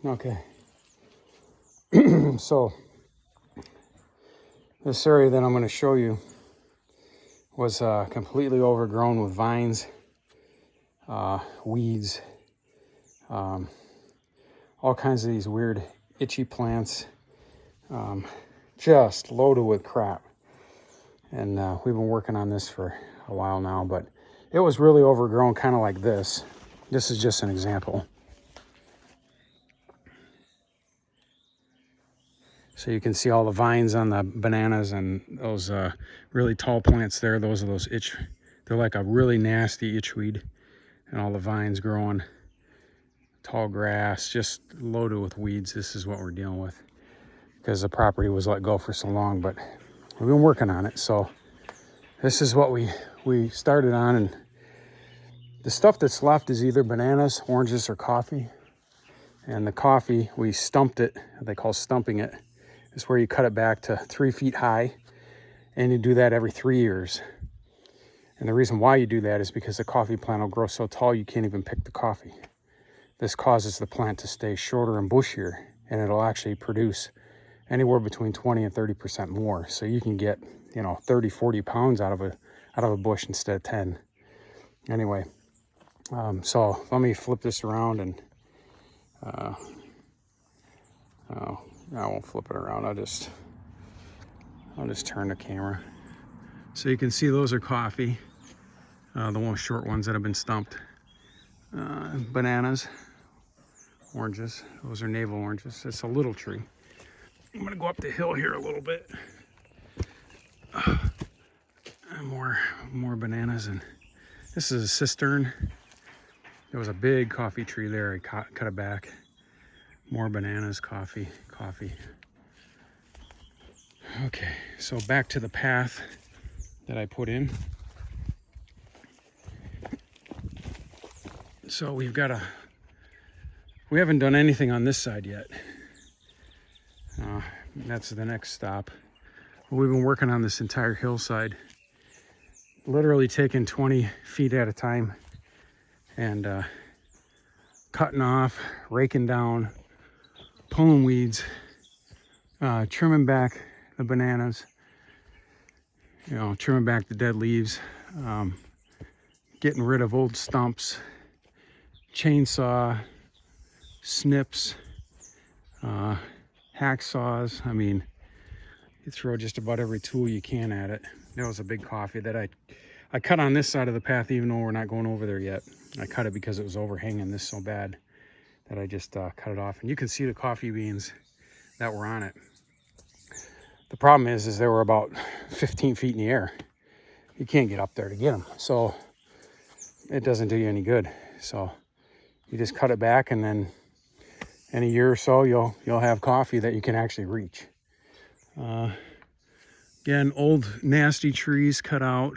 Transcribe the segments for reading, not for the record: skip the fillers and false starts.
Okay. So this area that I'm going to show you was completely overgrown with vines, weeds, all kinds of these weird itchy plants, just loaded with crap. And we've been working on this for a while now, but it was really overgrown, kind of like this. This is just an example. So you can see all the vines on the bananas and those really tall plants there. Those are those itch. They're like a really nasty itchweed, and all the vines growing. Tall grass, just loaded with weeds. This is what we're dealing with because the property was let go for so long, but we've been working on it. So this is what we started on, and the stuff that's left is either bananas, oranges, or coffee. And the coffee, we stumped it. They call stumping it. It's where you cut it back to 3 feet high, and you do that every 3 years. And the reason why you do that is because the coffee plant will grow so tall you can't even pick the coffee. This causes the plant to stay shorter and bushier, and it'll actually produce anywhere between 20 and 30% more. So you can get, 30, 40 pounds out of a bush instead of 10. Anyway, so let me flip this around and I won't flip it around. I'll just turn the camera. So you can see those are coffee, the one short ones that have been stumped. Bananas, oranges, those are navel oranges. It's a little tree. I'm gonna go up the hill here a little bit. More bananas, and this is a cistern. There was a big coffee tree there. I cut it back. More bananas, coffee. Okay, so back to the path that I put in. So we haven't done anything on this side yet. That's the next stop. We've been working on this entire hillside, literally taking 20 feet at a time and cutting off, raking down, pulling weeds, trimming back the bananas, trimming back the dead leaves, getting rid of old stumps, chainsaw, snips, hacksaws. I mean, you throw just about every tool you can at it. That was a big coffee that I cut on this side of the path, even though we're not going over there yet. I cut it because it was overhanging this so bad that I just cut it off. And you can see the coffee beans that were on it. The problem is they were about 15 feet in the air. You can't get up there to get them. So it doesn't do you any good. So you just cut it back, and then in a year or so, you'll have coffee that you can actually reach. Again, old nasty trees cut out.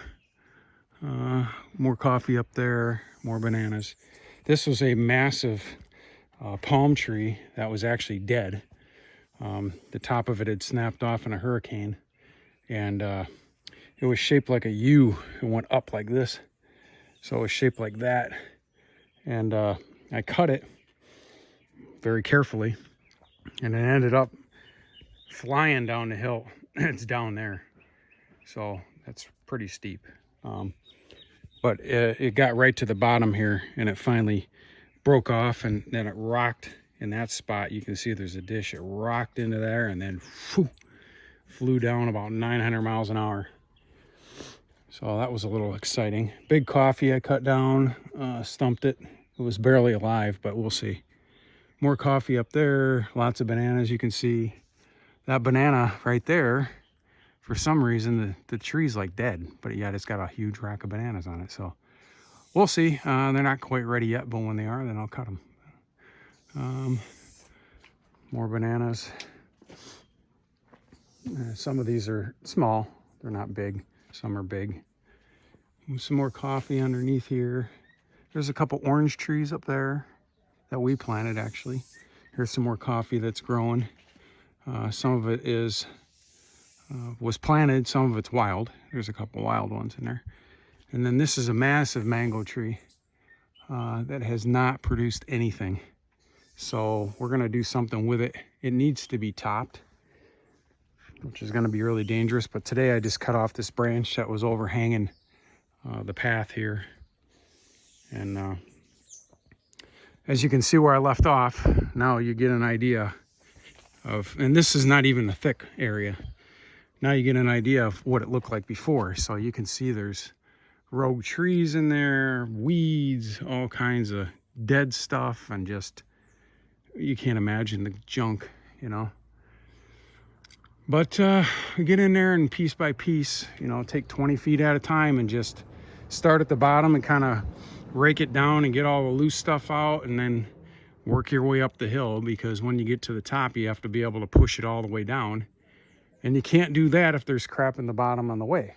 More coffee up there, more bananas. This was a massive palm tree that was actually dead. The top of it had snapped off in a hurricane, and it was shaped like a U. It went up like this. So it was shaped like that. And I cut it very carefully, and it ended up flying down the hill. It's down there. So that's pretty steep. But it got right to the bottom here, and it finally broke off, and then it rocked in that spot. You can see there's a dish. It rocked into there, and then flew down about 900 miles an hour. So that was a little exciting. Big coffee I cut down, stumped it. It was barely alive, but we'll see. More coffee up there, lots of bananas you can see. That banana right there, for some reason, the tree's like dead, but yet it's got a huge rack of bananas on it. So we'll see. They're not quite ready yet, but when they are, then I'll cut them. More bananas. Some of these are small. They're not big. Some are big. Some more coffee underneath here. There's a couple orange trees up there that we planted, actually. Here's some more coffee that's growing. Some of it was planted, some of it's wild. There's a couple wild ones in there. And then this is a massive mango tree that has not produced anything. So we're gonna do something with it. It needs to be topped, which is gonna be really dangerous. But today I just cut off this branch that was overhanging the path here. And as you can see where I left off, now you get an idea of, and this is not even a thick area. Now you get an idea of what it looked like before. So you can see there's rogue trees in there, weeds, all kinds of dead stuff, and just, you can't imagine the junk, you know. But get in there and piece by piece, you know, take 20 feet at a time and just start at the bottom and kind of rake it down and get all the loose stuff out, and then work your way up the hill, because when you get to the top you have to be able to push it all the way down, and you can't do that if there's crap in the bottom on the way.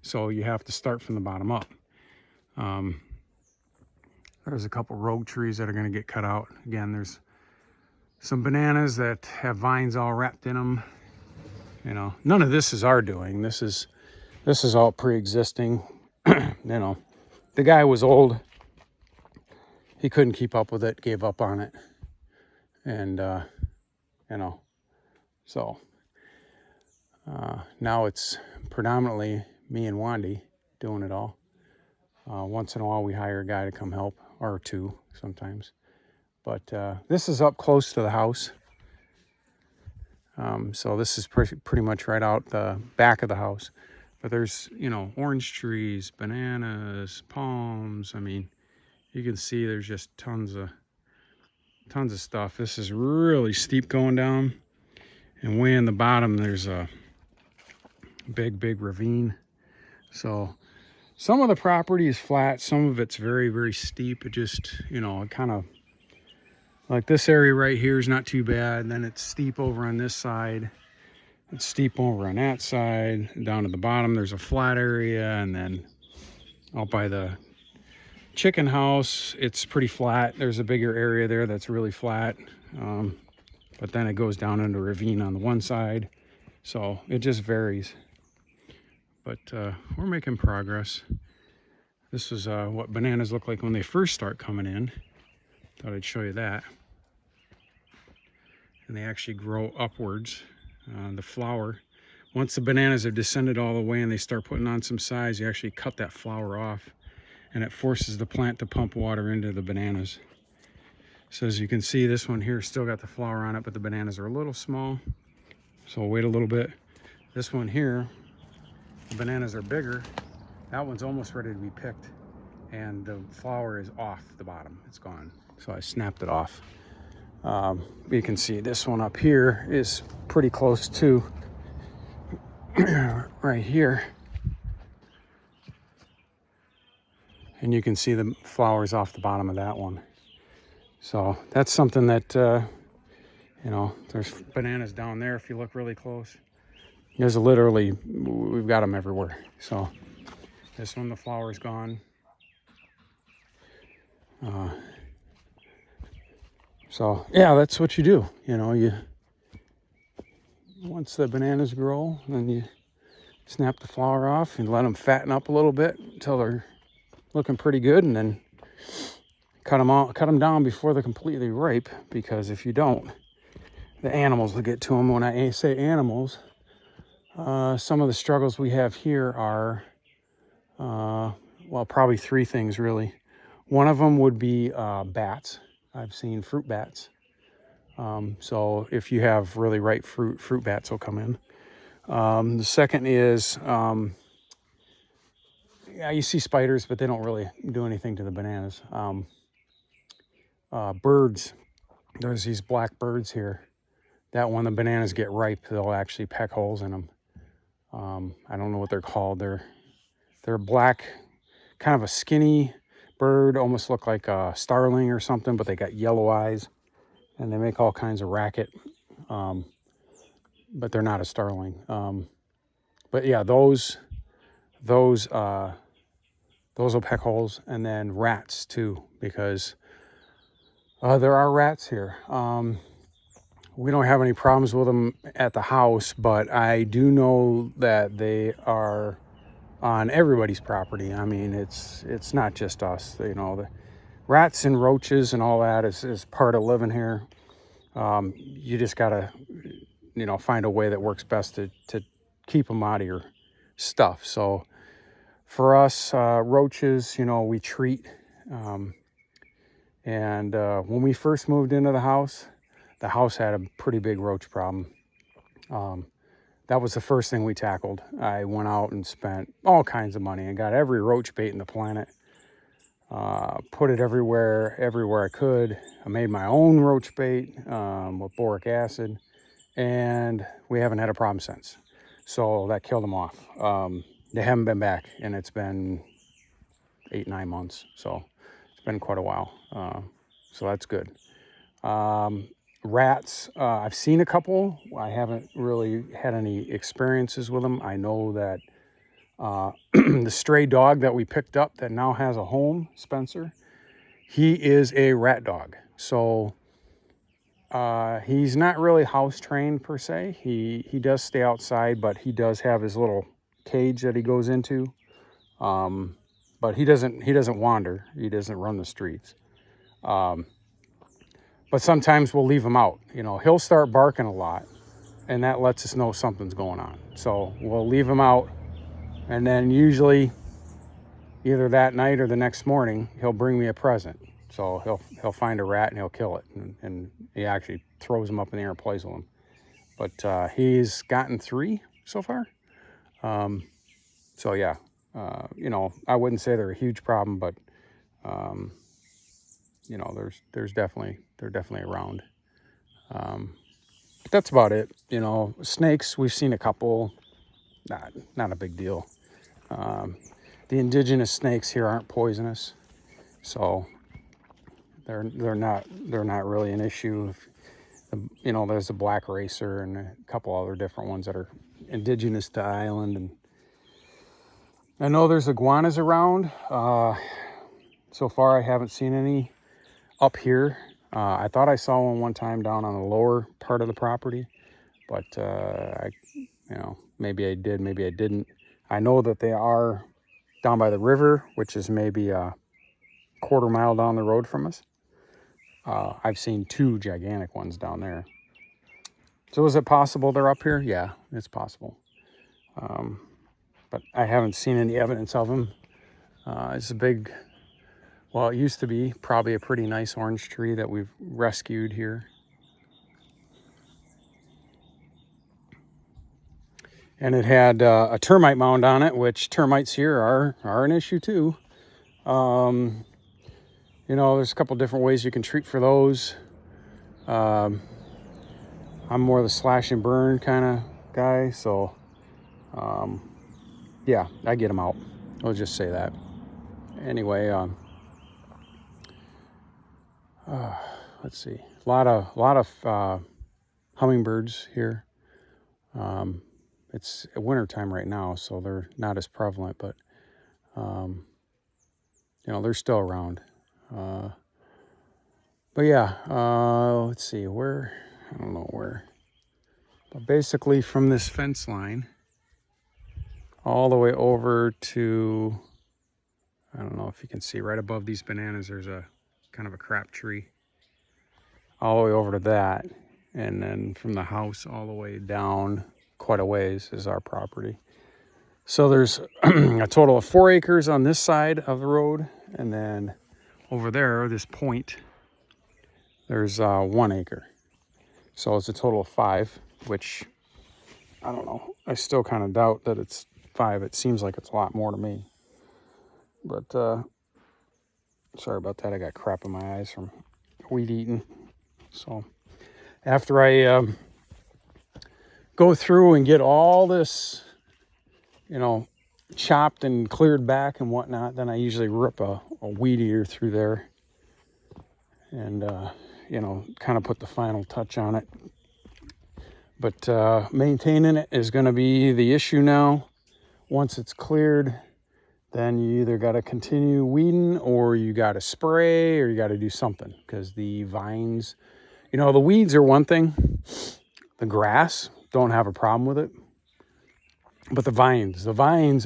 So you have to start from the bottom up. There's a couple rogue trees that are going to get cut out. Again, there's some bananas that have vines all wrapped in them. You know, none of this is our doing. This is all pre-existing. You know, the guy was old. He couldn't keep up with it, gave up on it. And, you know, so now it's predominantly me and Wandy doing it all. Once in a while we hire a guy to come help, or two sometimes. But this is up close to the house. So this is pretty much right out the back of the house. But there's, you know, orange trees, bananas, palms. I mean, you can see there's just tons of stuff. This is really steep going down, and way in the bottom there's a big ravine. So some of the property is flat, some of it's very steep. It just, you know, it kind of, like this area right here is not too bad. Then it's steep over on this side, it's steep over on that side. Down to the bottom there's a flat area, and then out by the chicken house it's pretty flat. There's a bigger area there that's really flat, but then it goes down into a ravine on the one side. So it just varies. But we're making progress. This is what bananas look like when they first start coming in. Thought I'd show you that. And they actually grow upwards. The flower, once the bananas have descended all the way and they start putting on some size, you actually cut that flower off, and it forces the plant to pump water into the bananas. So as you can see, this one here still got the flower on it, but the bananas are a little small, so we'll wait a little bit. This one here, the bananas are bigger. That one's almost ready to be picked, and the flower is off the bottom. It's gone. So I snapped it off. You can see this one up here is pretty close to right here. And you can see the flowers off the bottom of that one. So that's something that, you know, there's bananas down there if you look really close. There's literally, we've got them everywhere. So this one, the flower's gone. So yeah, that's what you do. You know, once the bananas grow, then you snap the flower off and let them fatten up a little bit until they're looking pretty good, and then cut them down before they're completely ripe, because if you don't, the animals will get to them. When I say animals, some of the struggles we have here are, well, probably three things really. One of them would be bats. I've seen fruit bats. So if you have really ripe fruit bats will come in. The second is, yeah, you see spiders, but they don't really do anything to the bananas. Birds, there's these black birds here that when the bananas get ripe, they'll actually peck holes in them. I don't know what they're called. They're black, kind of a skinny bird, almost look like a starling or something, but they got yellow eyes, and they make all kinds of racket. But they're not a starling. But yeah, those will peck holes, and then rats too, because there are rats here. We don't have any problems with them at the house, but I do know that they are on everybody's property. I mean, it's not just us. You know, rats and roaches and all that is part of living here. You just gotta, find a way that works best to keep them out of your stuff. So for us, roaches, we treat. And when we first moved into the house had a pretty big roach problem. That was the first thing we tackled. I went out and spent all kinds of money and got every roach bait in the planet. Put it everywhere I could. I made my own roach bait with boric acid, and we haven't had a problem since. So that killed them off. They haven't been back, and it's been 8-9 months. So it's been quite a while. So that's good. Rats, I've seen a couple. I haven't really had any experiences with them. I know that the stray dog that we picked up that now has a home, Spencer, he is a rat dog. So he's not really house trained per se. He does stay outside, but he does have his little cage that he goes into. But he doesn't wander. He doesn't run the streets. But sometimes we'll leave him out. He'll start barking a lot, and that lets us know something's going on. So we'll leave him out, and then usually either that night or the next morning, he'll bring me a present. So he'll find a rat and he'll kill it, and he actually throws them up in the air and plays with them. But he's gotten 3 so far. So yeah, I wouldn't say they're a huge problem, but they're definitely around. But that's about it. Snakes, we've seen a couple. Not a big deal. The indigenous snakes here aren't poisonous, so they're not really an issue. There's a black racer and a couple other different ones that are indigenous to the island, and I know there's iguanas around. So far, I haven't seen any up here. I thought I saw one time down on the lower part of the property, but maybe I did, maybe I didn't. I know that they are down by the river, which is maybe a quarter mile down the road from us. I've seen 2 gigantic ones down there. So is it possible they're up here? Yeah, it's possible. But I haven't seen any evidence of them. It's a big, well, it used to be probably a pretty nice orange tree that we've rescued here. And it had a termite mound on it, which termites here are an issue too. There's a couple different ways you can treat for those. I'm more the slash and burn kind of guy, so yeah, I get them out. I'll just say that. Anyway, let's see. A lot of hummingbirds here. It's winter time right now, so they're not as prevalent, but they're still around. But yeah, let's see where. I don't know where. But basically, from this fence line all the way over to, I don't know if you can see, right above these bananas, there's a kind of a crap tree. All the way over to that, and then from the house all the way down quite a ways is our property. So there's a total of 4 acres on this side of the road, and then over there, this point, there's 1 acre. So it's a total of 5, which I don't know. I still kind of doubt that it's 5. It seems like it's a lot more to me. But sorry about that. I got crap in my eyes from weed eating. So after I go through and get all this, chopped and cleared back and whatnot, then I usually rip a weed eater through there and, kind of put the final touch on it. But maintaining it is going to be the issue now. Once it's cleared, then you either got to continue weeding or you got to spray or you got to do something, because the vines, the weeds are one thing. The grass, don't have a problem with it. But the vines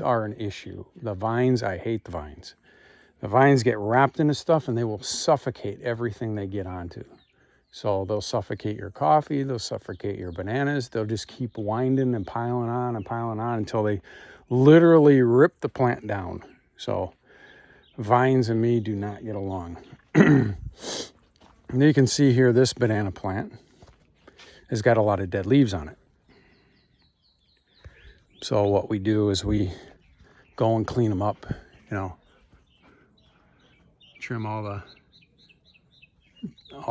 are an issue. The vines, I hate the vines. The vines get wrapped into stuff and they will suffocate everything they get onto. So they'll suffocate your coffee, they'll suffocate your bananas. They'll just keep winding and piling on until they literally rip the plant down. So vines and me do not get along. And you can see here, this banana plant has got a lot of dead leaves on it. So what we do is we go and clean them up, trim all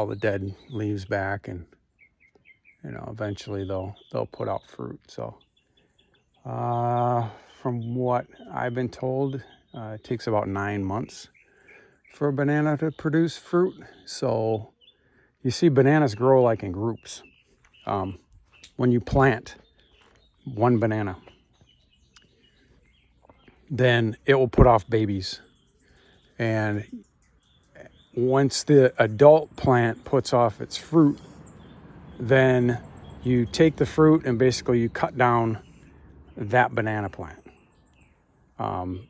the dead leaves back, and eventually they'll put out fruit. So from what I've been told, it takes about 9 months for a banana to produce fruit. So you see, bananas grow like in groups. When you plant one banana, then it will put off babies. And once the adult plant puts off its fruit, then you take the fruit and basically you cut down that banana plant.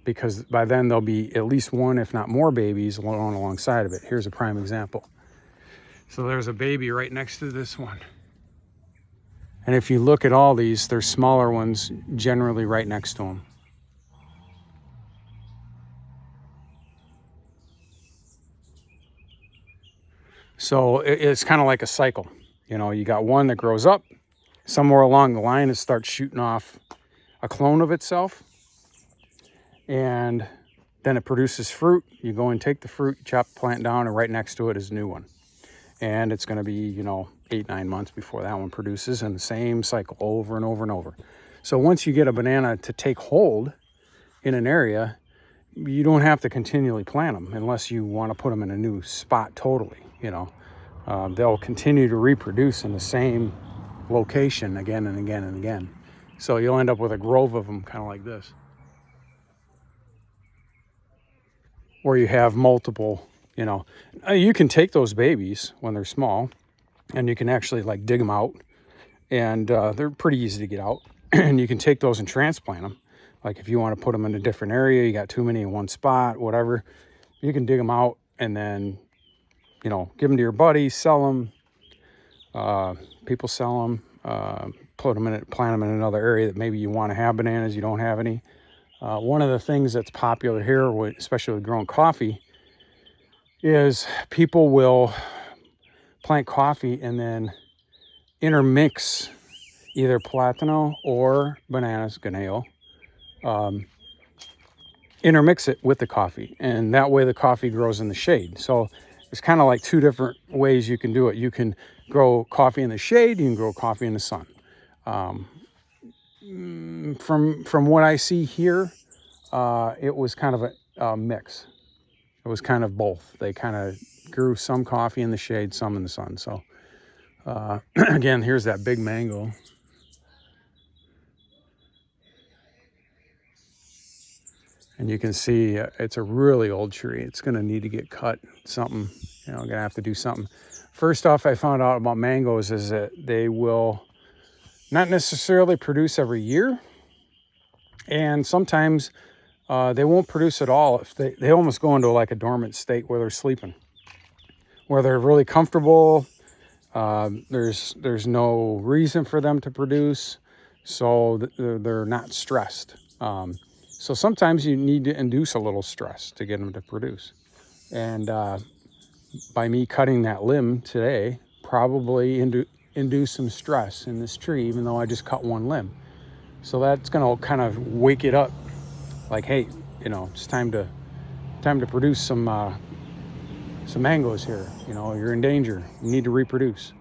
Because by then there'll be at least one, if not more, babies alongside of it. Here's a prime example. So there's a baby right next to this one. And if you look at all these, there's smaller ones generally right next to them. So it's kind of like a cycle. You got one that grows up. Somewhere along the line, it starts shooting off a clone of itself. And then it produces fruit. You go and take the fruit, chop the plant down, and right next to it is a new one. And it's going to be, 8-9 months before that one produces, and the same cycle over and over and over. So once you get a banana to take hold in an area, you don't have to continually plant them unless you want to put them in a new spot totally. They'll continue to reproduce in the same location again and again and again. So you'll end up with a grove of them kind of like this, where you have multiple, you can take those babies when they're small and you can actually dig them out, and they're pretty easy to get out. And you can take those and transplant them. Like if you want to put them in a different area, you got too many in one spot, whatever, you can dig them out and then, give them to your buddies, sell them. People sell them, plant them in another area that maybe you want to have bananas, you don't have any. One of the things that's popular here, especially with growing coffee, is people will plant coffee and then intermix either platano or bananas, ganeo, intermix it with the coffee, and that way the coffee grows in the shade. So there's kind of like two different ways you can do it. You can grow coffee in the shade, you can grow coffee in the sun. From what I see here, it was kind of a mix. It was kind of both. They kind of grew some coffee in the shade, some in the sun. So again, here's that big mango. And you can see it's a really old tree. It's going to need to get cut. Something, going to have to do something. First off, I found out about mangoes is that they will not necessarily produce every year. And sometimes they won't produce at all. If they almost go into like a dormant state where they're sleeping, where they're really comfortable. There's no reason for them to produce, so they're not stressed. So sometimes you need to induce a little stress to get them to produce. And by me cutting that limb today, probably induce some stress in this tree, even though I just cut one limb. So that's going to kind of wake it up. Like, hey, it's time to produce some mangoes here. You're in danger. You need to reproduce.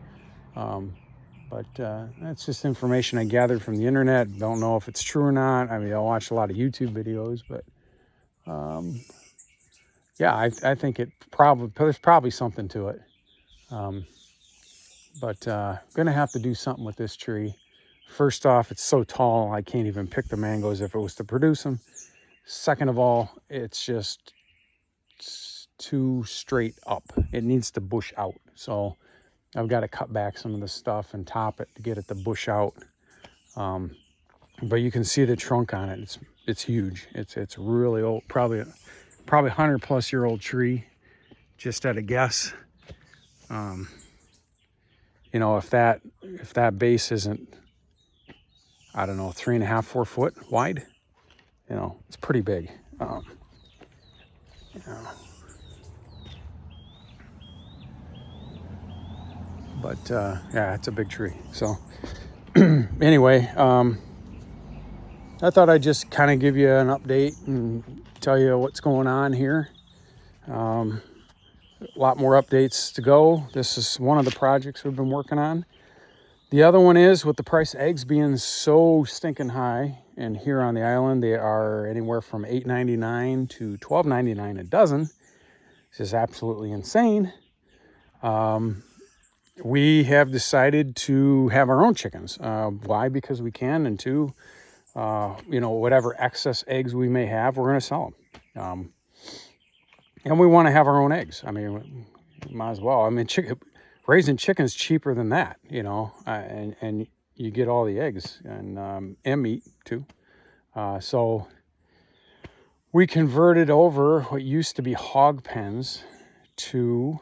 But that's just information I gathered from the internet. Don't know if it's true or not. I mean, I watch a lot of YouTube videos, but yeah, I think there's probably something to it. But gonna have to do something with this tree. First off, it's so tall, I can't even pick the mangoes if it was to produce them. Second of all, it's just too straight up. It needs to bush out. So I've got to cut back some of the stuff and top it to get it to bush out. But you can see the trunk on it. It's huge. It's really old, probably probably 100+ year old tree, just at a guess. You know, if that base isn't, I don't know, 3.5, 4 foot wide, you know, it's pretty big. You know. But yeah, it's a big tree. So anyway, I thought I'd just kind of give you an update and tell you what's going on here. A lot more updates to go. This is one of the projects we've been working on. The other one is, with the price of eggs being so stinking high, and here on the island they are anywhere from $8.99 to $12.99 a dozen. This is absolutely insane. We have decided to have our own chickens. Why? Because we can, and two, you know, whatever excess eggs we may have, we're going to sell them. And we want to have our own eggs. I mean, might as well. I mean, raising chickens cheaper than that, you know, and you get all the eggs and meat too. So we converted over what used to be hog pens to,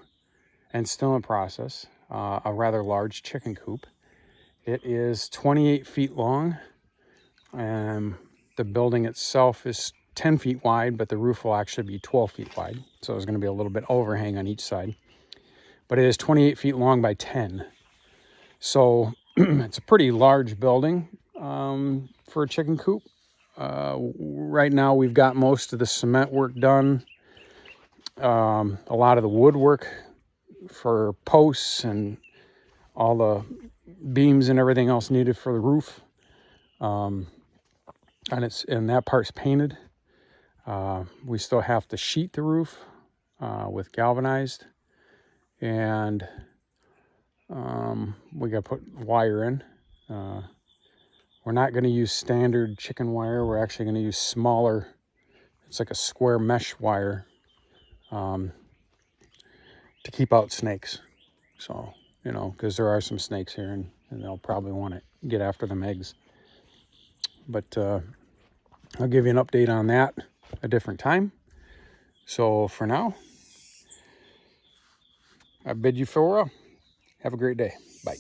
and still in process, a rather large chicken coop. It is 28 feet long, and the building itself is 10 feet wide, but the roof will actually be 12 feet wide. So there's going to be a little bit overhang on each side. But it is 28 feet long by 10. So it's a pretty large building for a chicken coop. Right now we've got most of the cement work done. A lot of the woodwork for posts and all the beams and everything else needed for the roof. And that part's painted. We still have to sheet the roof with galvanized, and we got to put wire in. We're not going to use standard chicken wire. We're actually going to use smaller, it's like a square mesh wire, to keep out snakes. So, you know, because there are some snakes here, and they'll probably want to get after them eggs. But I'll give you an update on that a different time. So for now, I bid you farewell. Have a great day. Bye.